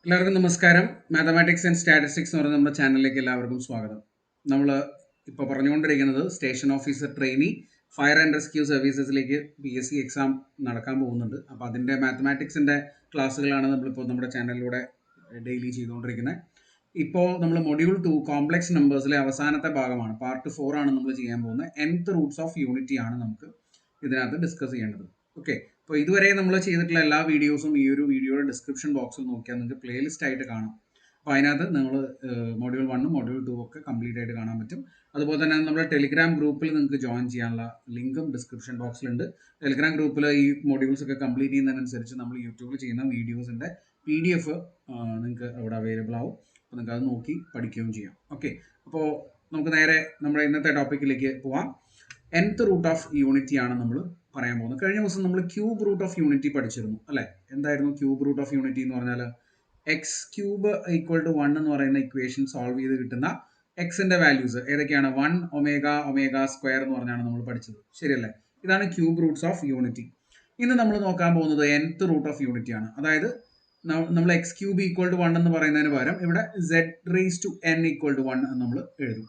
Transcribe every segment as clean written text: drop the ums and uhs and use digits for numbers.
എല്ലാവർക്കും നമസ്കാരം. Mathematics and statistics എന്ന് പറയുന്ന നമ്മുടെ ചാനലിലേക്ക് എല്ലാവർക്കും സ്വാഗതം. നമ്മൾ ഇപ്പോൾ പറഞ്ഞുകൊണ്ടിരിക്കുന്നത് station officer trainee fire and rescue സർവീസസിലേക്ക് PSC എക്സാം നടക്കാൻ പോകുന്നുണ്ട്. അപ്പോൾ അതിൻ്റെ മാത്തമാറ്റിക്സിൻ്റെ ക്ലാസ്സുകളാണ് നമ്മളിപ്പോൾ നമ്മുടെ ചാനലിലൂടെ ഡെയിലി ചെയ്തുകൊണ്ടിരിക്കുന്നത്. ഇപ്പോൾ നമ്മൾ മൊഡ്യൂൾ 2 കോംപ്ലക്സ് നമ്പേഴ്സിലെ അവസാനത്തെ ഭാഗമാണ്, പാർട്ട് 4 ആണ് നമ്മൾ ചെയ്യാൻ പോകുന്നത്. nth റൂട്ട്സ് ഓഫ് യൂണിറ്റി ആണ് നമുക്ക് ഇതിനകത്ത് ഡിസ്കസ് ചെയ്യേണ്ടത്. ഓക്കെ, അപ്പോൾ ഇതുവരെ നമ്മൾ ചെയ്തിട്ടുള്ള എല്ലാ വീഡിയോസും ഈ ഒരു വീഡിയോയുടെ ഡിസ്ക്രിപ്ഷൻ ബോക്സിൽ നോക്കിയാൽ നിങ്ങൾക്ക് പ്ലേലിസ്റ്റ് ആയിട്ട് കാണാം. അപ്പോൾ അതിനകത്ത് നിങ്ങൾ മൊഡ്യൂൾ 1ഉം മൊഡ്യൂൾ 2 ഒക്കെ കംപ്ലീറ്റ് ആയിട്ട് കാണാൻ പറ്റും. അതുപോലെ തന്നെ നമ്മുടെ ടെലിഗ്രാം ഗ്രൂപ്പിൽ നിങ്ങൾക്ക് ജോയിൻ ചെയ്യാനുള്ള ലിങ്കും ഡിസ്ക്രിപ്ഷൻ ബോക്സിലുണ്ട്. ടെലിഗ്രാം ഗ്രൂപ്പിൽ ഈ മൊഡ്യൂൾസ് ഒക്കെ കംപ്ലീറ്റ് ചെയ്യുന്നതിനനുസരിച്ച് നമ്മൾ യൂട്യൂബിൽ ചെയ്യുന്ന വീഡിയോസിൻ്റെ PDF നിങ്ങൾക്ക് അവിടെ അവൈലബിൾ ആവും. അപ്പോൾ നിങ്ങൾക്ക് അത് നോക്കി പഠിക്കുകയും ചെയ്യാം. ഓക്കെ, അപ്പോൾ നമുക്ക് നേരെ നമ്മുടെ ഇന്നത്തെ ടോപ്പിക്കിലേക്ക് പോവാം. nth റൂട്ട് ഓഫ് യൂണിറ്റി ആണ് നമ്മൾ പറയാൻ പോകുന്നത്. കഴിഞ്ഞ ദിവസം നമ്മൾ ക്യൂബ് റൂട്ട് ഓഫ് യൂണിറ്റി പഠിച്ചിരുന്നു അല്ലേ? എന്തായിരുന്നു ക്യൂബ് റൂട്ട് ഓഫ് യൂണിറ്റി എന്ന് പറഞ്ഞാൽ എക്സ് ക്യൂബ് ഈക്വൽ ടു 1 എന്ന് പറയുന്ന ഇക്വേഷൻ സോൾവ് ചെയ്ത് കിട്ടുന്ന എക്സിന്റെ വാല്യൂസ് ഏതൊക്കെയാണ്? 1 ഒമേഗ ഒമേഗ സ്ക്വയർ എന്ന് പറഞ്ഞാണ് നമ്മൾ പഠിച്ചത്, ശരിയല്ലേ? ഇതാണ് ക്യൂബ് റൂട്ട്സ് ഓഫ് യൂണിറ്റി. ഇന്ന് നമ്മൾ നോക്കാൻ പോകുന്നത് nth റൂട്ട് ഓഫ് യൂണിറ്റി ആണ്. അതായത് നമ്മൾ എക്സ് ക്യൂബ് ഈക്വൽ ടു 1 എന്ന് പറയുന്നതിന് പകരം ഇവിടെ z raise to n equal to 1 എന്ന് നമ്മൾ എഴുതും.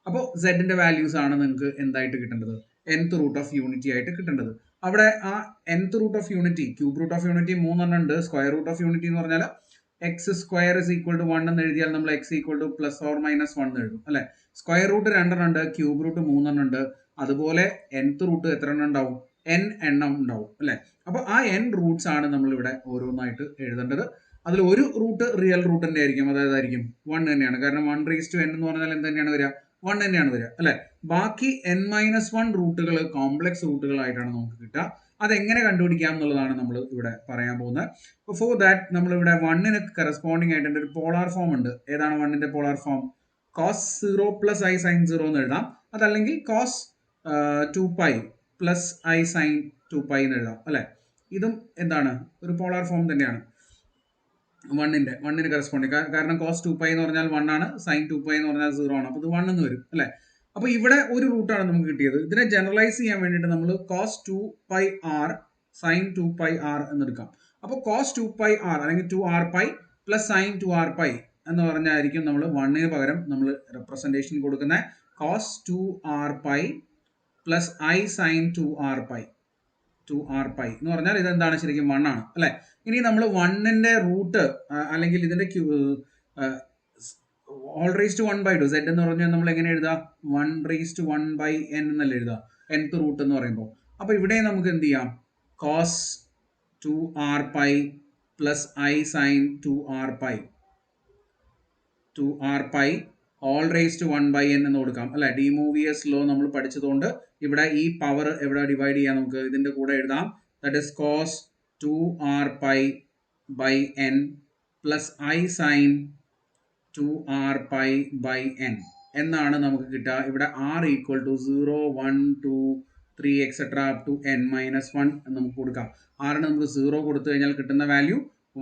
അപ്പോൾ സെഡിന്റെ വാല്യൂസ് ആണ് നിങ്ങൾക്ക് എന്തായിട്ട് കിട്ടേണ്ടത്? nth റൂട്ട് ഓഫ് യൂണിറ്റി ആയിട്ട് കിട്ടേണ്ടത്. അവിടെ ആ nth root of unity, cube root of unity 3 ഉണ്ട്. സ്ക്വയർ റൂട്ട് ഓഫ് യൂണിറ്റി എന്ന് പറഞ്ഞാൽ x square is equal to 1 എന്ന് എഴുതിയാൽ നമ്മൾ x equal to plus or minus 1 എഴുതും അല്ലെ? സ്ക്വയർ റൂട്ട് 2 ഉണ്ട്, ക്യൂബ് റൂട്ട് 3 ഉണ്ട്. അതുപോലെ nth റൂട്ട് എത്ര എണ്ണം ഉണ്ടാവും? n എണ്ണം ഉണ്ടാവും അല്ലെ? അപ്പൊ ആ n റൂട്ട്സ് ആണ് നമ്മൾ ഇവിടെ ഓരോന്നായിട്ട് എഴുതേണ്ടത്. അതിൽ ഒരു റൂട്ട് റിയൽ റൂട്ട് തന്നെ ആയിരിക്കും, അതായതായിരിക്കും 1 തന്നെയാണ്. കാരണം 1 റേസ് ടു n എന്ന് പറഞ്ഞാൽ എന്ത് തന്നെയാണ് വരിക? 1 തന്നെയാണ് വരിക അല്ലെ? ബാക്കി n-1 റൂട്ടുകൾ കോംപ്ലക്സ് റൂട്ടുകളായിട്ടാണ് നമുക്ക് കിട്ടുക. അതെങ്ങനെ കണ്ടുപിടിക്കാം എന്നുള്ളതാണ് നമ്മൾ ഇവിടെ പറയാൻ പോകുന്നത്. അപ്പോൾ ഫോർ ദാറ്റ് നമ്മൾ ഇവിടെ 1ന് കറസ്പോണ്ടിങ് ആയിട്ട് ഒരു പോളാർ ഫോം ഉണ്ട്. ഏതാണ് 1ന്റെ polar form? Cos 0 plus I sine 0 എന്ന് എഴുതാം. അതല്ലെങ്കിൽ കോസ് 2π പ്ലസ് ഐ സൈൻ 2π എന്ന് എഴുതാം അല്ലെ? ഇതും എന്താണ്? ഒരു പോളാർ ഫോം തന്നെയാണ് വണ്ണിന് കറസ്പോണ്ടിങ്. കാരണം കോസ് 2π എന്ന് പറഞ്ഞാൽ 1 ആണ്, സൈൻ 2π എന്ന് പറഞ്ഞാൽ 0 ആണ്. അപ്പോൾ ഇത് 1 എന്ന് വരും അല്ലെ? അപ്പോൾ ഇവിടെ ഒരു റൂട്ടാണ് നമുക്ക് കിട്ടിയത്. ഇതിനെ ജനറലൈസ് ചെയ്യാൻ വേണ്ടിയിട്ട് നമ്മൾ കോസ് 2πr സൈൻ 2πr എന്നെടുക്കാം. അപ്പോൾ കോസ് 2πr അല്ലെങ്കിൽ 2rπ പ്ലസ് സൈൻ 2rπ എന്ന് പറഞ്ഞായിരിക്കും നമ്മൾ 1ന് പകരം നമ്മൾ റെപ്രസെൻറ്റേഷൻ കൊടുക്കുന്ന cos 2rπ plus I sine 2rπ എന്ന് പറഞ്ഞാൽ ഇതെന്താണ്? ശരിക്കും 1 ആണ് അല്ലെ? ഇനി നമ്മൾ 1ന്റെ റൂട്ട് അല്ലെങ്കിൽ ഇതിന്റെ ഓൾ റേസ് ടു 1/2 z എന്ന് പറഞ്ഞാൽ നമ്മൾ എങ്ങനെ എഴുതാം? 1 റേസ് ടു 1/n എന്നല്ലേ എഴുതാം nth റൂട്ട് എന്ന് പറയുമ്പോൾ. അപ്പൊ ഇവിടെ നമുക്ക് എന്ത് ചെയ്യാം? Cos 2rπ plus I sine 2rπ all raise to 1/n എന്ന് കൊടുക്കാം അല്ലെ? ഡി മൂവിയസ് ലോ നമ്മൾ പഠിച്ചതുകൊണ്ട് ഇവിടെ ഈ പവർ എവിടെ ഡിവൈഡ് ചെയ്യാം? നമുക്ക് ഇതിന്റെ കൂടെ എഴുതാം. That is cos 2rπ/n plus I sine 2rπ/n എന്നാണ് നമുക്ക് കിട്ടുക. ഇവിടെ r equal to 0 1 2 3 etcetera up to n-1 എന്ന് നമുക്ക് കൊടുക്കാം. r ന് നമുക്ക് 0 കൊടുത്തു കഴിഞ്ഞാൽ കിട്ടുന്ന വാല്യൂ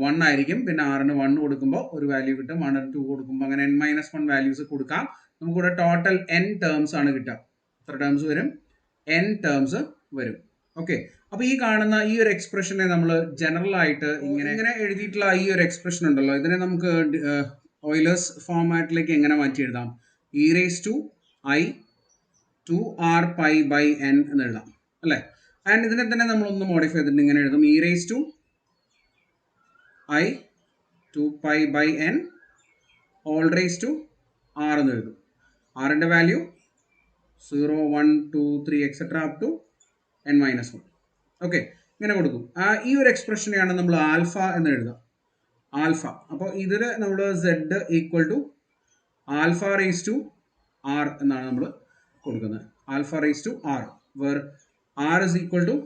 1 ആയിരിക്കും. പിന്നെ r ന് 1 കൊടുക്കുമ്പോൾ ഒരു വാല്യൂ കിട്ടും. 1 2 കൊടുക്കുമ്പോൾ അങ്ങനെ n-1 വാല്യൂസ് കൊടുക്കാം. നമുക്കിവിടെ ടോട്ടൽ n ടേംസ് ആണ് കിട്ടുക. എത്ര ടേംസ് വരും? n ടേംസ് വരും. ഓക്കെ, അപ്പൊ ഈ കാണുന്ന ഈ ഒരു എക്സ്പ്രഷനെ നമ്മൾ ജനറൽ ആയിട്ട് ഇങ്ങനെ എഴുതിയിട്ടുള്ള ഈ ഒരു എക്സ്പ്രഷൻ ഉണ്ടല്ലോ, ഇതിനെ നമുക്ക് ഓയിലേഴ്സ് ഫോർമാറ്റിലേക്ക് എങ്ങനെ മാറ്റി എഴുതാം? e raise to i 2rπ/n എന്ന് എഴുതാം അല്ലെ? ആൻഡ് ഇതിനെ തന്നെ നമ്മൾ ഒന്ന് മോഡിഫൈ ചെയ്തിട്ട് ഇങ്ങനെ എഴുതും. e raise to i 2π/n whole raise to r എന്ന് എഴുതും. rന്റെ value 0 1 2 3 etcetera up to n-1. ഓക്കെ, ഇങ്ങനെ കൊടുക്കും. ഈ ഒരു എക്സ്പ്രഷനെയാണ് നമ്മൾ ആൽഫ എന്ന് എഴുതുക. ആൽഫ. അപ്പോൾ ഇതിൽ നമ്മൾ z equal to alpha raise to r എന്നാണ് നമ്മൾ കൊടുക്കുന്നത്. Alpha raise to r where r is equal to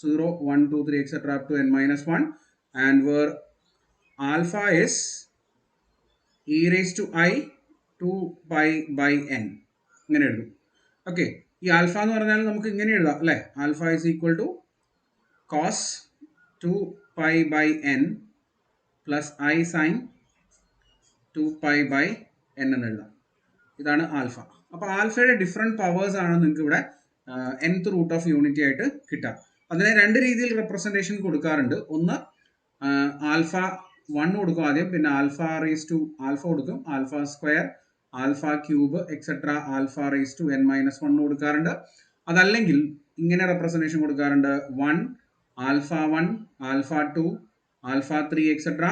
0 1 2 3 etc up to n-1 and where alpha is e raised to I 2π/n ഇങ്ങനെ എഴുതും. ഓക്കെ, ഈ alpha എന്ന് പറഞ്ഞാൽ നമുക്ക് ഇങ്ങനെ എഴുതാം അല്ലേ? Alpha is equal to cos 2π/n plus I sine 2π/n എന്ന് എഴുതാം. ഇതാണ് ആൽഫ. അപ്പോൾ ആൽഫയുടെ ഡിഫറെൻറ്റ് പവേഴ്സ് ആണ് നിങ്ങൾക്ക് ഇവിടെ nth റൂട്ട് ഓഫ് യൂണിറ്റി ആയിട്ട് കിട്ടുക. അതിനെ രണ്ട് രീതിയിൽ റെപ്രസെൻറ്റേഷൻ കൊടുക്കാറുണ്ട്. ഒന്ന് ആൽഫ 1 കൊടുക്കും ആദ്യം, പിന്നെ ആൽഫ റേസ് ടു ആൽഫ കൊടുക്കും, alpha square, alpha cube etcetera alpha raise to n minus 1 കൊടുക്കാറുണ്ട്. അതല്ലെങ്കിൽ ഇങ്ങനെ റെപ്രസെന്റേഷൻ കൊടുക്കാറുണ്ട്, 1 alpha 1 alpha 2 alpha 3 etcetera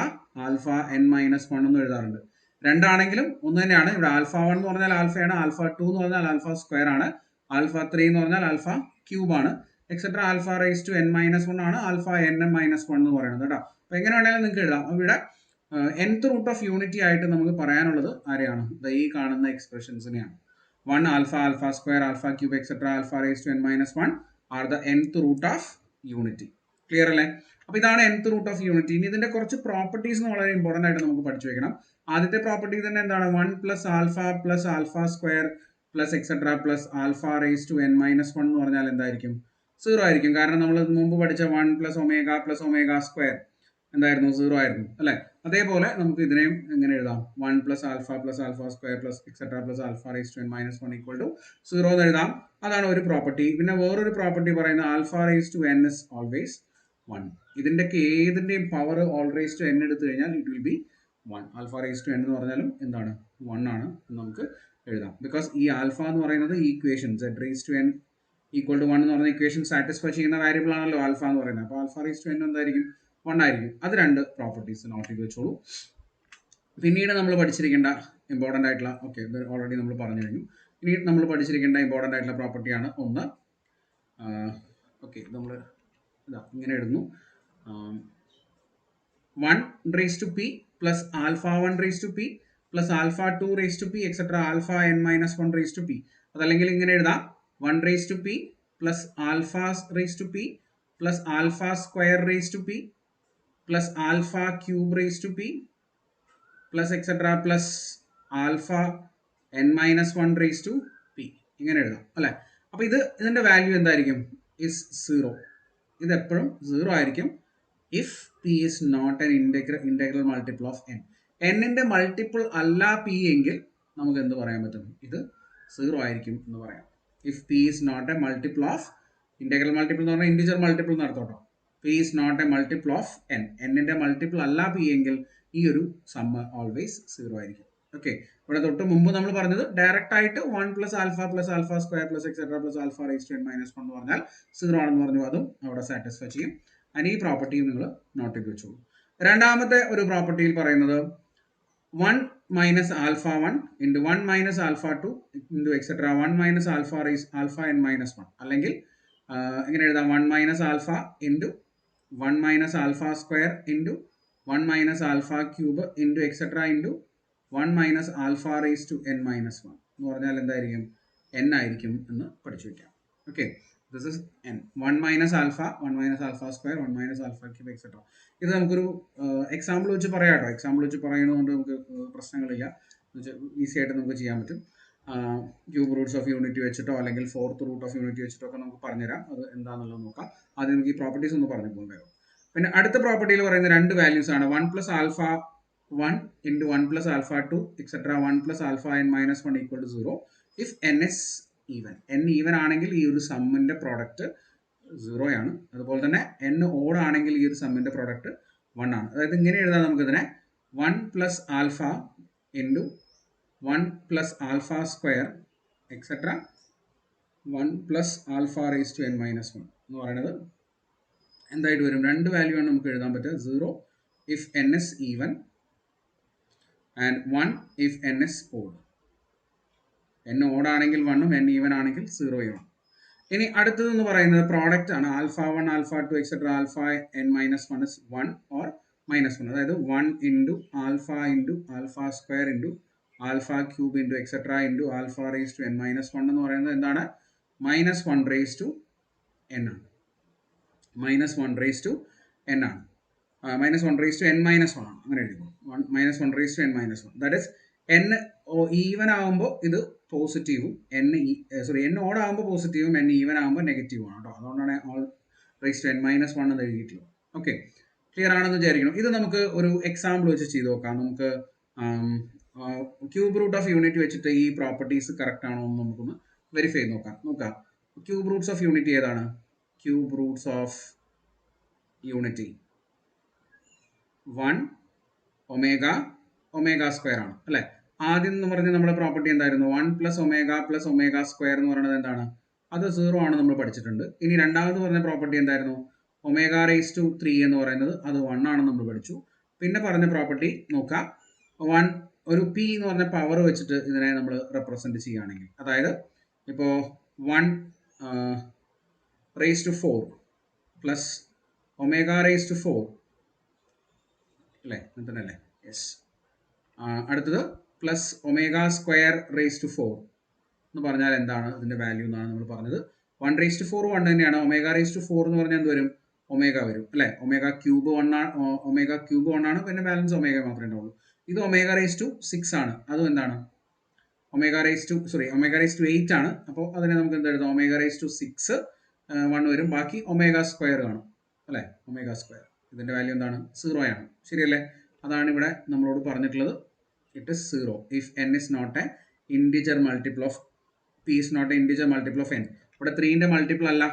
alpha n minus 1 എന്ന് എഴുതാറുണ്ട്. രണ്ടാണെങ്കിലും ഒന്ന് തന്നെയാണ്. ഇവിടെ ആൽഫ 1 എന്ന് പറഞ്ഞാൽ ആൽഫയാണ്, ആൽഫ 2 എന്ന് പറഞ്ഞാൽ ആൽഫ സ്ക്വയർ ആണ്, ആൽഫ 3 എന്ന് പറഞ്ഞാൽ ആൽഫ ക്യൂബ് ആണ്, etcetera alpha raise to n minus 1 ആണ് ആൽഫ n മൈനസ് 1 എന്ന് പറയുന്നത് കേട്ടോ. അപ്പൊ എങ്ങനെ വേണമെങ്കിലും നിങ്ങൾക്ക് എഴുതാം. ഇവിടെ nth റൂട്ട് ഓഫ് യൂണിറ്റി ആയിട്ട് നമുക്ക് പറയാനുള്ളത് ആരെയാണ്? ഈ കാണുന്ന എക്സ്പ്രഷൻസിനെയാണ്. 1 alpha alpha square alpha cube etcetera alpha raise to n minus 1 are the nth root of unity. Clear അല്ലേ? അപ്പൊ ഇതാണ് nth റൂട്ട് ഓഫ് യൂണിറ്റി. ഇനി ഇതിന്റെ കുറച്ച് പ്രോപ്പർട്ടീസ് വളരെ ഇമ്പോർട്ടന്റ് ആയിട്ട് നമുക്ക് പഠിച്ചു വെക്കണം. ആദ്യത്തെ പ്രോപ്പർട്ടി തന്നെ എന്താണ്? 1 plus alpha square plus etcetera plus alpha raise to n minus 1 എന്ന് പറഞ്ഞാൽ എന്തായിരിക്കും? 0 ആയിരിക്കും. കാരണം നമ്മൾ മുമ്പ് പഠിച്ച 1 പ്ലസ് ഒമേഗ സ്ക്വയർ എന്തായിരുന്നു? 0 ആയിരുന്നു അല്ലെ? അതേപോലെ നമുക്ക് ഇതിനെയും എങ്ങനെ എഴുതാം? 1 plus alpha square plus etcetera plus alpha raise to n minus 1 equal to 0 എന്ന് എഴുതാം. അതാണ് ഒരു പ്രോപ്പർട്ടി. പിന്നെ വേറൊരു പ്രോപ്പർട്ടി പറയുന്നത് alpha raise to n is always 1. ഇതിന്റെ ഏതിന്റെയും power whole raise to n എടുത്തു കഴിഞ്ഞാൽ it will be 1. Alpha raise to n എന്ന് പറഞ്ഞാലും എന്താണ്? 1 ആണ് എന്ന് നമുക്ക് എഴുതാം. ബിക്കോസ് ഈ ആൽഫ എന്ന് പറയുന്നത് ഈ equation z raise to n equal to 1 എന്ന് പറയുന്ന ഇക്വേഷൻ സാറ്റിസ്ഫൈ ചെയ്യുന്ന വേരിയബിൾ ആണല്ലോ ആൽഫ എന്ന് പറയുന്നത്. അപ്പോൾ ആൽഫ റേസ് ടു n എന്തായിരിക്കും? 1 ആയിരിക്കും. അത് രണ്ട് പ്രോപ്പർട്ടീസ് നോട്ട് ചെയ്ത് വെച്ചോളൂ. പിന്നീട് നമ്മൾ പഠിച്ചിരിക്കേണ്ട ഇമ്പോർട്ടൻ്റ് ആയിട്ടുള്ള, ഓക്കെ ഇത് ഓൾറെഡി നമ്മൾ പറഞ്ഞു കഴിഞ്ഞു. ഇനി നമ്മൾ പഠിച്ചിരിക്കേണ്ട ഇമ്പോർട്ടൻ്റ് ആയിട്ടുള്ള പ്രോപ്പർട്ടിയാണ് ഒന്ന്, ഓക്കെ നമ്മൾ ഇതാ ഇങ്ങനെ എഴുതുന്നു, 1 raise to P plus alpha 1 raise to P plus alpha 2 raise to P etcetera alpha n minus 1 raise to P. അതല്ലെങ്കിൽ ഇങ്ങനെ എഴുതാം, 1 raise to P plus alpha raise to P plus alpha square raise to P plus alpha cube raise to P plus etcetera plus alpha n minus 1 raise to P. ഇങ്ങനെ എഴുതാം അല്ലെ? അപ്പൊ ഇതിന്റെ value എന്തായിരിക്കും? Is 0. ഇത് എപ്പോഴും 0 ആയിരിക്കും if p is not an integral multiple of n. n-ന്റെ മൾട്ടിപ്പിൾ അല്ല p എങ്കിൽ നമുക്ക് എന്ത് പറയാൻ പറ്റും? ഇത് 0 ആയിരിക്കും എന്ന് പറയാം. if p is not a multiple of integral multiple എന്ന് പറഞ്ഞാൽ ഇന്റിജർ മൾട്ടിപ്പിൾ നടത്തോട്ടോ. p is not a multiple of n. n-ന്റെ മൾട്ടിപ്പിൾ അല്ല p എങ്കിൽ ഈ ഒരു സമ്മ് ഓൾവേസ് 0 ആയിരിക്കും. ഓക്കെ, ഇവിടെ തൊട്ട് മുമ്പ് നമ്മൾ പറഞ്ഞത് ഡയറക്റ്റ് ആയിട്ട് 1 plus alpha square plus etcetera plus alpha raise to n minus 1 എന്ന് പറഞ്ഞാൽ 0 ആണെന്ന് പറഞ്ഞു. അതും അവിടെ സാറ്റിസ്ഫൈ ചെയ്യും. അതിന് ഈ പ്രോപ്പർട്ടിയും നിങ്ങൾ നോട്ട് ചെയ്ത് വെച്ചോളൂ. രണ്ടാമത്തെ ഒരു പ്രോപ്പർട്ടിയിൽ പറയുന്നത് 1 minus alpha 1 into 1 minus alpha 2 into etcetera 1 minus alpha n minus 1. അല്ലെങ്കിൽ എങ്ങനെ എഴുതാം? 1 minus alpha into 1 minus alpha square into 1 minus alpha cube into etcetera into 1 minus alpha raise to n minus 1 എന്ന് പറഞ്ഞാൽ എന്തായിരിക്കും? n ആയിരിക്കും എന്ന് പഠിച്ചു വയ്ക്കാം. Okay, this is n. 1 minus alpha square 1 minus alpha cube etcetera. ഇത് നമുക്കൊരു example വെച്ച് പറയാം കേട്ടോ. എക്സാമ്പിൾ വെച്ച് പറയുന്നതുകൊണ്ട് നമുക്ക് പ്രശ്നങ്ങളില്ല, ഈസി ആയിട്ട് നമുക്ക് ചെയ്യാൻ പറ്റും. ക്യൂബ് റൂട്ട്സ് ഓഫ് യൂണിറ്റി വെച്ചിട്ടോ അല്ലെങ്കിൽ ഫോർത്ത് റൂട്ട് ഓഫ് യൂണിറ്റി വെച്ചിട്ടോ ഒക്കെ നമുക്ക് പറഞ്ഞുതരാം. അത് എന്താണെന്നുള്ളത് നോക്കാം. ആദ്യം നമുക്ക് ഈ പ്രോപ്പർട്ടീസ് ഒന്ന് പറഞ്ഞു പോകുന്നത്. പിന്നെ അടുത്ത പ്രോപ്പർട്ടിയിൽ പറയുന്ന രണ്ട് വാല്യൂസ് ആണ് 1 plus alpha 1 into 1 plus alpha 2 etc. 1 plus alpha n minus 1 equal to 0 if n is even. n even ആണെങ്കിൽ ഈ ഒരു സമ്മിന്റെ പ്രോഡക്റ്റ് 0 ആണ്. അതുപോലെ തന്നെ n ഓഡ് ആണെങ്കിൽ ഈ ഒരു സമ്മിന്റെ പ്രോഡക്റ്റ് 1 ആണ്. അതായത് ഇങ്ങനെ എഴുതാം നമുക്കിതിനെ 1 plus alpha into 1 plus alpha square etc. 1 plus alpha raised to n minus 1 എന്ന് പറയുന്നത് എന്തായിട്ട് വരും? രണ്ട് വാല്യൂ ആണ് നമുക്ക് എഴുതാൻ പറ്റുക. 0 if n is even and 1 if n is odd. n odd ആണെങ്കിൽ 1ഉം n even ആണെങ്കിൽ 0ഉം. ഇനി അടുത്തതെന്ന് പറയുന്നത് പ്രോഡക്റ്റ് ആണ്. Alpha 1 alpha 2 etcetera alpha n minus 1 is 1 or minus 1. അതായത് 1 into alpha square into alpha cube into etcetera into alpha raise to n minus 1 എന്ന് പറയുന്നത് എന്താണ്? മൈനസ് 1 റേസ് ടു n ആണ്. മൈനസ് 1 റേസ് ടു n ആണ്. Minus 1 raise to n minus 1 ആണ്. അങ്ങനെ എഴുതുന്നു. Minus 1 raise to n minus 1. That is n even ആകുമ്പോൾ ഇത് പോസിറ്റീവും n ഓഡ് ആകുമ്പോൾ പോസിറ്റീവും n ഈവൻ ആകുമ്പോൾ നെഗറ്റീവും ആണ് കേട്ടോ. അതുകൊണ്ടാണ് all raise to n minus 1 എന്ന് എഴുതിയിട്ടുള്ളത്. ഓക്കെ, ക്ലിയർ ആണെന്ന് വിചാരിക്കണം. ഇത് നമുക്ക് ഒരു എക്സാമ്പിൾ വെച്ച് ചെയ്ത് നോക്കാം. നമുക്ക് ക്യൂബ് റൂട്ട് ഓഫ് യൂണിറ്റ് വെച്ചിട്ട് ഈ പ്രോപ്പർട്ടീസ് കറക്റ്റ് ആണോ എന്ന് നമുക്കൊന്ന് വെരിഫൈ ചെയ്ത് നോക്കാം. ക്യൂബ് റൂട്ട്സ് ഓഫ് യൂണിറ്റി ഏതാണ്? Cube roots of unity 1 omega omega square ആണ് അല്ലേ. ആദ്യം എന്ന് പറഞ്ഞ നമ്മുടെ പ്രോപ്പർട്ടി എന്തായിരുന്നു? 1 പ്ലസ് ഒമേഗ സ്ക്വയർ എന്ന് പറയുന്നത് എന്താണ്? അത് 0 ആണ്, നമ്മൾ പഠിച്ചിട്ടുണ്ട്. ഇനി രണ്ടാമത് പറഞ്ഞ പ്രോപ്പർട്ടി എന്തായിരുന്നു? ഒമേഗ റേസ് ടു 3 എന്ന് പറയുന്നത് അത് 1 ആണെന്ന് നമ്മൾ പഠിച്ചു. പിന്നെ പറഞ്ഞ പ്രോപ്പർട്ടി നോക്കാം, 1 ഒരു പി എന്ന് പറഞ്ഞ പവർ വെച്ചിട്ട് ഇതിനെ നമ്മൾ റെപ്രസെന്റ് ചെയ്യുകയാണെങ്കിൽ, അതായത് ഇപ്പോൾ 1 raise to 4 plus omega raise to 4 അല്ലേ, അങ്ങനല്ലേ? യെസ്. അടുത്തത് plus omega square raise to 4 എന്ന് പറഞ്ഞാൽ എന്താണ് ഇതിന്റെ വാല്യൂ എന്നാണ് നമ്മൾ പറഞ്ഞത്. 1 റേസ് ടു 4 1 തന്നെയാണ്. ഒമേഗ റേസ് ടു 4 എന്ന് പറഞ്ഞാൽ എന്ത് വരും? ഒമേഗ വരും അല്ലേ. ഒമേഗ ക്യൂബ് 1 ആണ്, പിന്നെ ബാലൻസ് ഒമേഗ മാത്രമേ ഉണ്ടാവുള്ളൂ. ഇത് ഒമേഗ റേസ് ടു 6 ആണ്, അതും എന്താണ്? ഒമേഗ റേസ് ടു 8 ആണ്. അപ്പോൾ അതിനെ നമുക്ക് എന്ത് എഴുതാം? ഒമേഗ റേസ് ടു 6 1 വരും, ബാക്കി ഒമേഗ സ്ക്വയർ കാണും അല്ലേ. ഒമേഗ സ്ക്വയർ ഇതിന്റെ വാല്യൂ എന്താണ്? 0 ആണ്. ശരിയല്ലേ? അതാണ് ഇവിടെ നമ്മളോട് പറഞ്ഞിട്ടുള്ളത്. It is 0 if n is not a integer multiple of p is not a integer multiple of n. ഇവിടെ 3ന്റെ മൾട്ടിപ്പിൾ അല്ല,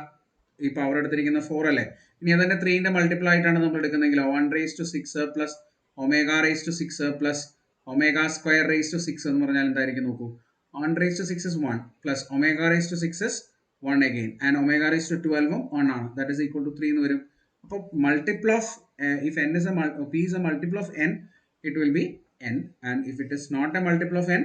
ഈ പവർ എടുത്തിരിക്കുന്ന 4 അല്ലേ. ഇനി അതന്നെ 3ന്റെ മൾട്ടിപ്പിൾ ആയിട്ടാണ് നമ്മൾ എടുക്കുന്നതെങ്കിൽ 1 raise to 6 plus omega raise to 6 plus omega square raise to 6 എന്ന് പറഞ്ഞാൽ എന്തായിരിക്കും നോക്കൂ. 1 raise to 6 is 1 plus omega raise to 6 is 1 again and omega raise to 12 1 ആണ്. ദാറ്റ് ഈസ് ഈക്വൽ ടു 3 എന്ന് വരും. അപ്പോൾ multiple of if n is p is a multiple of n, it will be n, and if it is not a multiple of n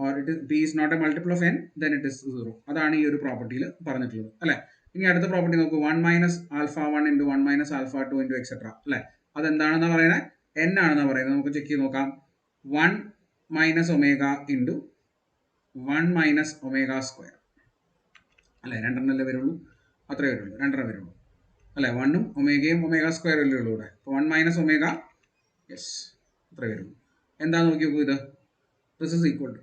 or p is not a multiple of n, then it is 0. അതാണ് ഈ ഒരു പ്രോപ്പർട്ടിയിൽ പറഞ്ഞിട്ടുള്ളത് അല്ലേ. ഇനി അടുത്ത property നോക്കൂ, 1 minus alpha 1 into 1 minus alpha 2 into etcetera അല്ലേ. അതെന്താണെന്ന് പറയുന്നത്? n ആണെന്ന് പറയുന്നത്. നമുക്ക് ചെക്ക് ചെയ്ത് നോക്കാം. 1 minus omega into 1 minus omega square അല്ലേ. രണ്ടെണ്ണല്ലേ വരുള്ളൂ, അത്രേ വരുള്ളൂ, രണ്ടെണ്ണം വരുള്ളൂ അല്ലേ. 1ഉം ഒമേഗയും ഒമേഗ സ്ക്വയർ അല്ലേ ഉള്ളൂ ഇവിടെ. അപ്പോൾ 1 മൈനസ് ഒമേഗ, യെസ്, അത്രേ വരുള്ളൂ. എന്താ നോക്കി നോക്കൂ, ഇത് this is equal to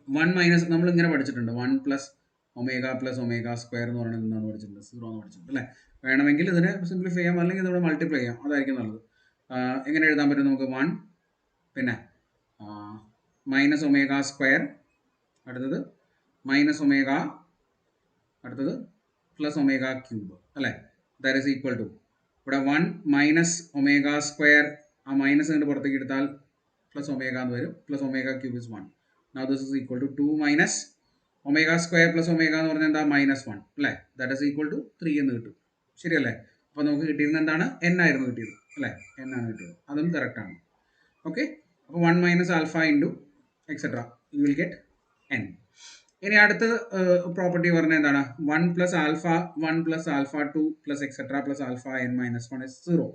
1 minus, നമ്മൾ ഇങ്ങനെ പഠിച്ചിട്ടുണ്ട് 1 പ്ലസ് ഒമേഗ സ്ക്വയർ എന്ന് പറയുന്നത് എന്താണെന്ന് പഠിച്ചിട്ടുണ്ട്? 0 എന്ന് പഠിച്ചിട്ടുണ്ട് അല്ലേ. വേണമെങ്കിൽ ഇതിനെ സിംപ്ലിഫൈ ചെയ്യാം, അല്ലെങ്കിൽ ഇതിവിടെ മൾട്ടിപ്ലൈ ചെയ്യാം, അതായിരിക്കും നല്ലത്. എങ്ങനെ എഴുതാൻ പറ്റും നമുക്ക്? 1 പിന്നെ മൈനസ് ഒമേഗ സ്ക്വയർ, അടുത്തത് മൈനസ് ഒമേഗ, അടുത്തത് പ്ലസ് ഒമേഗ ക്യൂബ് അല്ലേ. ദാറ്റ് ഈസ് ഈക്വൽ ടു ഇവിടെ 1 മൈനസ് ഒമേഗ സ്ക്വയർ, ആ മൈനസ് കണ്ട് പുറത്തേക്ക് എടുത്താൽ പ്ലസ് ഒമേഗ എന്ന് വരും, plus omega cube is 1. Now this is equal to 2 minus omega square plus omega എന്ന് പറഞ്ഞാൽ എന്താ? -1 അല്ലേ. ദാറ്റ് ഈസ് ഈക്വൽ ടു 3 എന്ന് കിട്ടും. ശരിയല്ലേ? അപ്പോൾ നമുക്ക് കിട്ടിയിരുന്നത് എന്താണ്? n ആയിരുന്നു കിട്ടിയത് അല്ലേ. n ആണ് കിട്ടിയത്, അതും കറക്റ്റ് ആണ്. ഓക്കെ, അപ്പോൾ 1 minus alpha into etcetera you will get n. ഇനി അടുത്ത പ്രോപ്പർട്ടി പറഞ്ഞാൽ എന്താണ്? 1 plus alpha 2 plus etcetera plus alpha n minus 1 is 0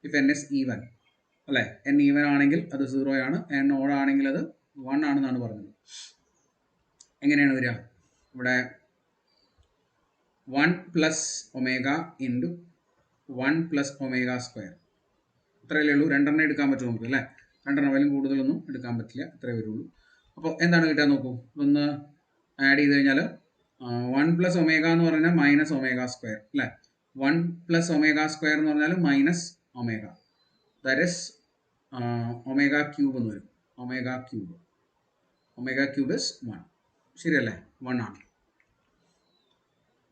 if n is even അല്ലേ. n ഈവൻ ആണെങ്കിൽ അത് 0 ആണ്, n ഓഡ് ആണെങ്കിൽ അത് 1 ആണെന്നാണ് പറഞ്ഞത്. എങ്ങനെയാണ് വരിക? ഇവിടെ 1 plus omega into 1 plus omega square, ഇത്രയല്ലേ ഉള്ളൂ. രണ്ടെണ്ണം എടുക്കാൻ പറ്റും നമുക്ക് അല്ലേ. രണ്ടെണ്ണം വരും, കൂടുതലൊന്നും എടുക്കാൻ പറ്റില്ല, ഇത്രയേ വരുള്ളൂ. അപ്പോൾ എന്താണ് കിട്ടാൻ നോക്കൂ, ഇതൊന്ന് ആഡ് ചെയ്ത് കഴിഞ്ഞാൽ 1 പ്ലസ് ഒമേഗ എന്ന് പറഞ്ഞാൽ മൈനസ് ഒമേഗ സ്ക്വയർ അല്ലേ. 1 പ്ലസ് ഒമേഗ സ്ക്വയർ എന്ന് പറഞ്ഞാൽ minus omega, that is omega cube എന്ന് വരും. Omega cube is 1. ശരിയല്ലേ? 1 ആണ്.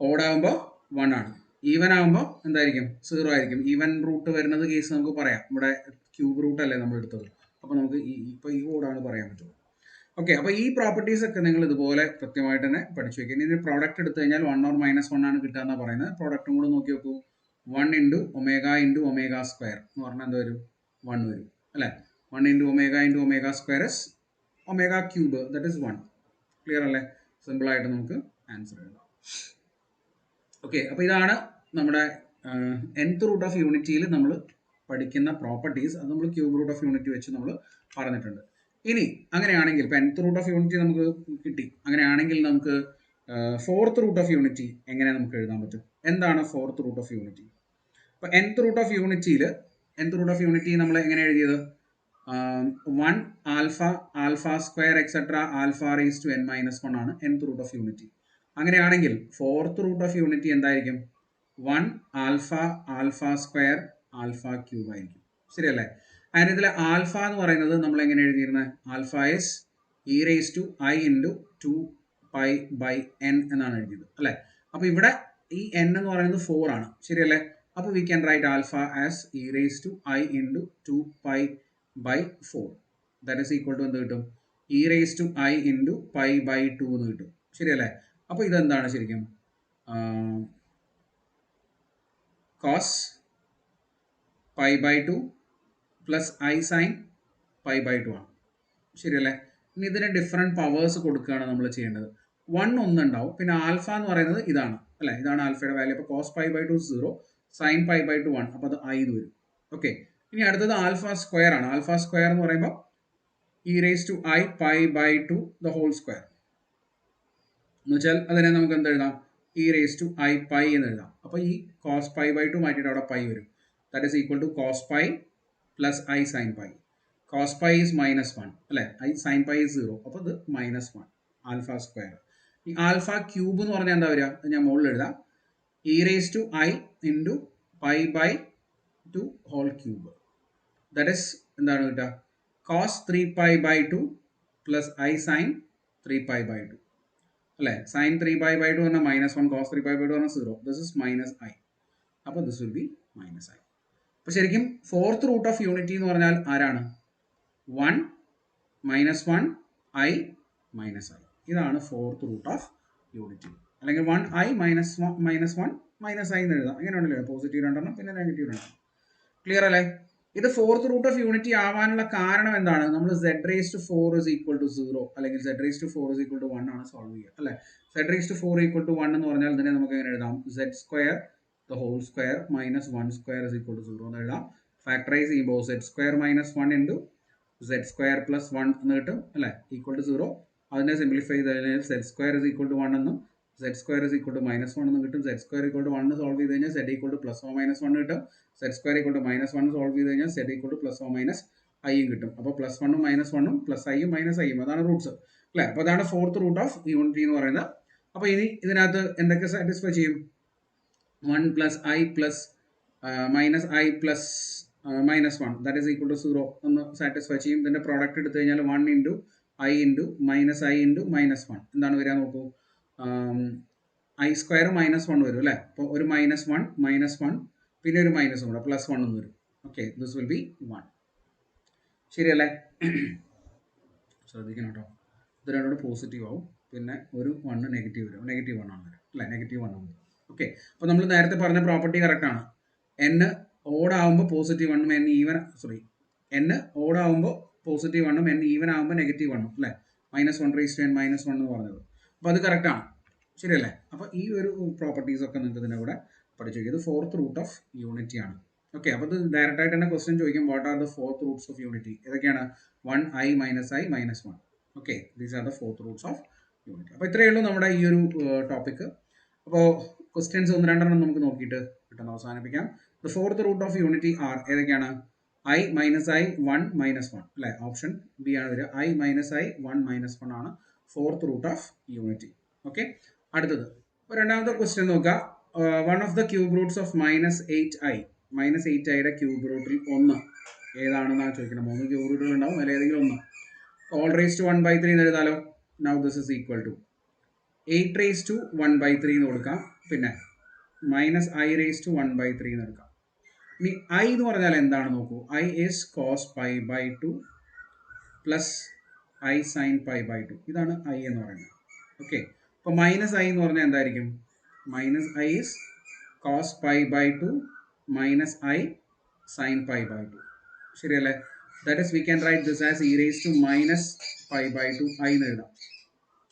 ഓഡ് ആകുമ്പോൾ 1 ആണ്. ഈവൻ ആകുമ്പോൾ എന്തായിരിക്കും? 0 ആയിരിക്കും. ഈവൻ റൂട്ട് വരുന്നത് കേസ് നമുക്ക് പറയാം. ഇവിടെ ക്യൂബ് റൂട്ട് അല്ലേ നമ്മൾ എടുത്തത്, അപ്പോൾ നമുക്ക് ഇപ്പോൾ ഈ ഓടാണ് പറയാൻ പറ്റുള്ളൂ. ഓക്കെ, അപ്പോൾ ഈ പ്രോപ്പർട്ടീസ് ഒക്കെ നിങ്ങൾ ഇതുപോലെ കൃത്യമായിട്ട് തന്നെ പഠിച്ചു വയ്ക്കുക. ഇനി പ്രോഡക്റ്റ് എടുത്തു കഴിഞ്ഞാൽ 1 ഓർ -1 ആണ് കിട്ടുക എന്നാണ് പറയുന്നത്. പ്രോഡക്റ്റും കൂടെ നോക്കി നോക്കൂ. 1 ഇൻറ്റു ഒമേഗ സ്ക്വയർ എന്ന് പറഞ്ഞാൽ എന്താ വരും? 1 വരും അല്ലേ. 1 into omega square is omega cube, that is 1. Clear അല്ലേ? സിമ്പിളായിട്ട് നമുക്ക് ആൻസർ എഴുതാം. ഓക്കെ, അപ്പോൾ ഇതാണ് നമ്മുടെ nth റൂട്ട് ഓഫ് യൂണിറ്റിയിൽ നമ്മൾ പഠിക്കുന്ന പ്രോപ്പർട്ടീസ്. അത് നമ്മൾ ക്യൂബ് റൂട്ട് ഓഫ് യൂണിറ്റി വെച്ച് നമ്മൾ പറഞ്ഞിട്ടുണ്ട്. ഇനി അങ്ങനെയാണെങ്കിൽ ഇപ്പം nth റൂട്ട് ഓഫ് യൂണിറ്റി നമുക്ക് കിട്ടി, അങ്ങനെയാണെങ്കിൽ നമുക്ക് 4th റൂട്ട് ഓഫ് യൂണിറ്റി എങ്ങനെ നമുക്ക് എഴുതാൻ പറ്റും? എന്താണ് 4th റൂട്ട് ഓഫ് യൂണിറ്റി? അപ്പോൾ nth റൂട്ട് ഓഫ് യൂണിറ്റി നമ്മൾ എങ്ങനെ എഴുതിയത്? 1 alpha square etcetera alpha raise to n minus 1 ആണ് nth റൂട്ട് ഓഫ് യൂണിറ്റി. അങ്ങനെയാണെങ്കിൽ 4th റൂട്ട് ഓഫ് യൂണിറ്റി എന്തായിരിക്കും? 1 ആൽഫ സ്ക്വയർ ആൽഫ ക്യൂബ് ആയിരിക്കും. ശരിയല്ലേ? ആൻഡ് ഇതിൽ ആൽഫ എന്ന് പറയുന്നത് നമ്മൾ എങ്ങനെ എഴുതിയിരുന്നത്? Alpha is e raise to i into 2 pi by n എന്നാണ് എഴുതിയത് അല്ലേ. അപ്പോൾ ഇവിടെ ഈ n എന്ന് പറയുന്നത് 4 ആണ്. ശരിയല്ലേ? അപ്പോൾ we can write alpha as e raised to I into 2 pi by 4. That is equal to എന്ത് കിട്ടും? e raised to I into pi by 2 എന്ന് കിട്ടും. ശരിയല്ലേ? അപ്പോൾ ഇതെന്താണ് ശരിക്കും? Cos pi by 2 plus I sin pi by 2 ആണ്. ശരിയല്ലേ? ഇനി ഇതിന് ഡിഫറെൻറ്റ് പവേഴ്സ് കൊടുക്കുകയാണ് നമ്മൾ ചെയ്യേണ്ടത്. 1 ഒന്നുണ്ടാവും, പിന്നെ ആൽഫ എന്ന് പറയുന്നത് ഇതാണ് അല്ലേ, ഇതാണ് ആൽഫയുടെ വാല്യൂ. അപ്പോൾ cos pi by 2 0, sine pi by 2 1, അപ്പോൾ അത് I എന്ന് വരും. ഓക്കെ, ഇനി അടുത്തത് ആൽഫ സ്ക്വയർ ആണ്. ആൽഫ സ്ക്വയർ എന്ന് പറയുമ്പോൾ e raise to I pi by 2 the whole square എന്ന് വെച്ചാൽ അതിനെ നമുക്ക് എന്ത് എഴുതാം? E raise to I pi എന്ന് എഴുതാം. അപ്പോൾ ഈ കോസ് പൈ ബൈ 2 മാറ്റിയിട്ട് അവിടെ പൈ വരും. That is equal to cos pi plus I sine pi. cos pi is minus 1 അല്ലേ, I sin pi is 0, അപ്പോൾ ഇത് minus 1 ആൽഫ സ്ക്വയർ. ഈ ആൽഫ ക്യൂബ് എന്ന് പറഞ്ഞാൽ എന്താ വരിക? ഞാൻ മുകളിൽ എഴുതാം, e raise to I into pi by 2 whole cube. That is എന്താണ് കിട്ടുക? Cos 3 pi by 2 plus I sine 3 pi by 2 അല്ലേ. സൈൻ 3 പൈ ബൈ 2 പറഞ്ഞാൽ മൈനസ് 1, കോസ് 3 പൈ ബൈ 2 പറഞ്ഞാൽ 0. ദിസ് ഇസ് മൈനസ് I, അപ്പോൾ this will be minus I. അപ്പോൾ ശരിക്കും fourth root of unity എന്ന് പറഞ്ഞാൽ ആരാണ്? 1 minus 1 I minus I. ഇതാണ് ഫോർത്ത് റൂട്ട് ഓഫ് യൂണിറ്റി. അല്ലെങ്കിൽ 1 I minus 1 minus I എന്ന് എഴുതാം. അങ്ങനെയാണല്ലോ, പോസിറ്റീവ് രണ്ടെണ്ണം പിന്നെ നെഗറ്റീവ് രണ്ടെണ്ണം. ക്ലിയർ അല്ലേ? ഇത് ഫോർത്ത് റൂട്ട് ഓഫ് യൂണിറ്റി ആവാനുള്ള കാരണം എന്താണ്? നമ്മൾ z raised to 4 is equal to 0 അല്ലെങ്കിൽ z raised to 4 is equal to 1 ആണ് സോൾവ് ചെയ്യുക അല്ലേ. z raised to 4 equal to 1 എന്ന് പറഞ്ഞാൽ ഇതിനെ നമുക്ക് എങ്ങനെ എഴുതാം? z square the whole square minus 1 square is equal to 0 എന്ന് എഴുതാം. ഫാക്ടറൈസ് ചെയ്യുമ്പോൾ z square minus 1 into z square plus 1 എന്ന് കിട്ടും അല്ലേ, ഈക്വൽ ടു 0. അതിനെ സിംപ്ലിഫൈ ചെയ്ത് കഴിഞ്ഞാൽ z square is equal to 1 എന്നും z square is equal to minus 1 എന്നും കിട്ടും. z square equal to 1 solve ചെയ്ത് കഴിഞ്ഞാൽ z equal to plus or minus 1 കിട്ടും. z square equal to minus 1 solve ചെയ്ത് കഴിഞ്ഞാൽ z equal to plus or minus I കിട്ടും. അപ്പോൾ പ്ലസ് 1 മൈനസ് 1 പ്ലസ് ഐയും മൈനസ് ഐയും, അതാണ് റൂട്ട്സ് അല്ലേ. അപ്പോൾ അതാണ് ഫോർത്ത് റൂട്ട് ഓഫ് യൂണിറ്റി എന്ന് പറയുന്നത്. അപ്പോൾ ഇനി ഇതിനകത്ത് എന്തൊക്കെ സാറ്റിസ്ഫൈ ചെയ്യും? 1 plus I plus minus I plus minus 1 that is equal to 0 ഒന്ന് സാറ്റിസ്ഫൈ ചെയ്യും. ഇതിൻ്റെ പ്രോഡക്റ്റ് എടുത്തു കഴിഞ്ഞാൽ 1 into I into minus I into minus 1 എന്താണ് വരിക നോക്കൂ? I സ്ക്വയർ മൈനസ് 1 വരും അല്ലേ. അപ്പോൾ ഒരു മൈനസ് 1 പിന്നെ ഒരു മൈനസ് കൂടെ പ്ലസ് 1 എന്ന് വരും. Okay, this will be 1. ശരിയല്ലേ? ശ്രദ്ധിക്കണം കേട്ടോ, ഇത് രണ്ടോട് പോസിറ്റീവ് ആവും, പിന്നെ ഒരു 1 നെഗറ്റീവ് വരും, നെഗറ്റീവ് 1 ആണ് വരും അല്ലേ, നെഗറ്റീവ് 1 ആണ്. ഓക്കെ, അപ്പോൾ നമ്മൾ നേരത്തെ പറഞ്ഞ പ്രോപ്പർട്ടി കറക്റ്റാണ്. n ഓടാകുമ്പോൾ പോസിറ്റീവ് 1ഉം n ഓടാകുമ്പോൾ പോസിറ്റീവ് 1ഉം n ഈവൻ ആകുമ്പോൾ നെഗറ്റീവ് 1ഉം അല്ലേ. Minus 1 raise to n minus 1 എന്ന് പറഞ്ഞത്. അപ്പോൾ അത് കറക്റ്റാണ്, ശരിയല്ലേ? അപ്പോൾ ഈ ഒരു പ്രോപ്പർട്ടീസ് ഒക്കെ നിങ്ങൾക്ക് ഇതിൻ്റെ കൂടെ പഠിച്ചു. ഇത് ഫോർത്ത് റൂട്ട് ഓഫ് യൂണിറ്റി ആണ്. ഓക്കെ, അപ്പോൾ ഇത് ഡയറക്റ്റ് ആയിട്ട് തന്നെ ക്വസ്റ്റ്യൻ ചോദിക്കും, what are the fourth Roots of unity? ഏതൊക്കെയാണ്? 1 I minus I minus 1. Okay, these are the fourth Roots of unity. അപ്പോൾ ഇത്രയേ ഉള്ളൂ നമ്മുടെ ഈ ഒരു ടോപ്പിക്ക്. അപ്പോൾ ക്വസ്റ്റ്യൻസ് ഒന്ന് രണ്ടെണ്ണം നമുക്ക് നോക്കിയിട്ട് പെട്ടെന്ന് അവസാനിപ്പിക്കാം. The fourth root of unity are ഏതൊക്കെയാണ്? I മൈനസ് I 1 മൈനസ് 1 അല്ലേ, ഓപ്ഷൻ ബി ആണ് വരിക. I മൈനസ് I 1 മൈനസ് 1 ആണ് fourth root of unity. Okay, അടുത്തത് രണ്ടാമത്തെ ക്വസ്റ്റ്യൻ നോക്കുക. One of the cube roots of minus 8i minus 8iയുടെ cube റൂട്ടിൽ ഒന്ന് ഏതാണെന്നാണ് ചോദിക്കുന്നത്. 3 ക്യൂബ് റൂട്ടുകൾ ഉണ്ടാവും, അതിൽ ഏതെങ്കിലും ഒന്ന്. ഓൾ റേസ് ടു 1/3 എന്ന് എഴുതാലോ. Now this is equal to 8 raise to 1/3 എന്ന് കൊടുക്കാം, പിന്നെ മൈനസ് I റേസ് ടു 1/3 എന്ന് എടുക്കാം. ഇനി I എന്ന് പറഞ്ഞാൽ എന്താണ് നോക്കൂ. I is cos pi by 2 plus I sin pi by 2. ഇതാണ് I എന്ന് പറയുന്നത്. ഓക്കെ, അപ്പോൾ മൈനസ് I എന്ന് പറഞ്ഞാൽ എന്തായിരിക്കും? Minus I is cos pi by 2 minus I sin pi by 2. ശരിയല്ലേ? That is we can write this as e raised to minus pi by 2 I എന്ന് എഴുതാം.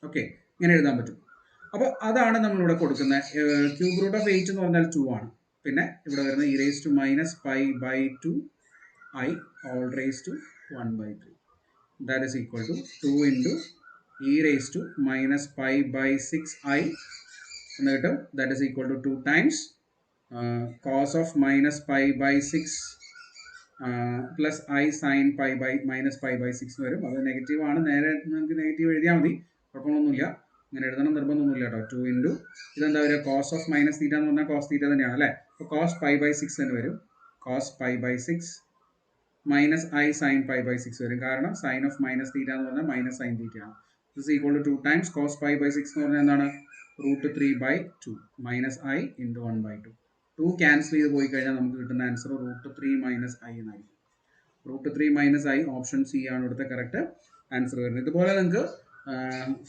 ഓക്കെ, ഇങ്ങനെ എഴുതാൻ പറ്റും. അപ്പോൾ അതാണ് നമ്മളിവിടെ കൊടുക്കുന്നത്. ക്യൂബ് റൂട്ട് ഓഫ് 8 എന്ന് പറഞ്ഞാൽ 2 ആണ്. പിന്നെ ഇവിടെ വരുന്ന e raised to minus pi by 2 I all raised to 1/3. That is equal to 2 into e raised to minus pi by 6i എന്ന് കിട്ടും. That is equal to 2 times cos of minus pi by 6 plus I sin pi by minus pi by 6 വരും. അത് negative ആണ്, നേരെ നമുക്ക് negative എഴുതിയാൽ മതി, കുഴപ്പമൊന്നുമില്ല. ഇങ്ങനെ എഴുതണം നിർബന്ധമൊന്നുമില്ല കേട്ടോ. 2 ഇൻറ്റു ഇതെന്താ വരിക? കോസ് ഓഫ് മൈനസ് തീറ്റ എന്ന് പറഞ്ഞാൽ കോസ് തീറ്റ തന്നെയാണ് അല്ലേ. അപ്പോൾ കോസ് പൈ ബൈ 6 എന്ന് വരും. Cos pi by 6 minus I sine pi by 6 വരും, കാരണം സൈൻ ഓഫ് മൈനസ് തീറ്റ എന്ന് പറഞ്ഞാൽ മൈനസ് സൈൻ തീറ്റ ആണ്. This equal to 2 times cos pi by 6 എന്ന് പറഞ്ഞാൽ എന്താണ്? √3/2 മൈനസ് I ഇൻറ്റു 1/2. 2 ക്യാൻസൽ ചെയ്ത് പോയി കഴിഞ്ഞാൽ നമുക്ക് കിട്ടുന്ന ആൻസർ √3 മൈനസ് ഐ എന്നായിരിക്കും. √3 മൈനസ് ഐ ഓപ്ഷൻ സി ആണ് ഇവിടുത്തെ കറക്റ്റ് ആൻസർ വരുന്നത്. ഇതുപോലെ നിങ്ങൾക്ക്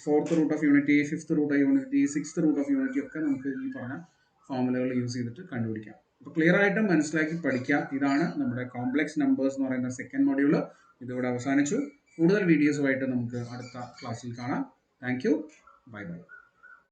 fourth root of unity, fifth root of unity, sixth root of unity ഒക്കെ നമുക്ക് ഈ പറഞ്ഞ ഫോർമുലകൾ യൂസ് ചെയ്തിട്ട് കണ്ടുപിടിക്കാം. അപ്പോൾ ക്ലിയർ ആയിട്ട് മനസ്സിലാക്കി പഠിക്കാം. ഇതാണ് നമ്മുടെ കോംപ്ലക്സ് നമ്പേഴ്സ് എന്ന് പറയുന്ന സെക്കൻഡ് മൊഡ്യൂൾ. ഇതിവിടെ അവസാനിച്ചു. കൂടുതൽ വീഡിയോസുമായിട്ട് നമുക്ക് അടുത്ത ക്ലാസ്സിൽ കാണാം. Thank you. Bye bye.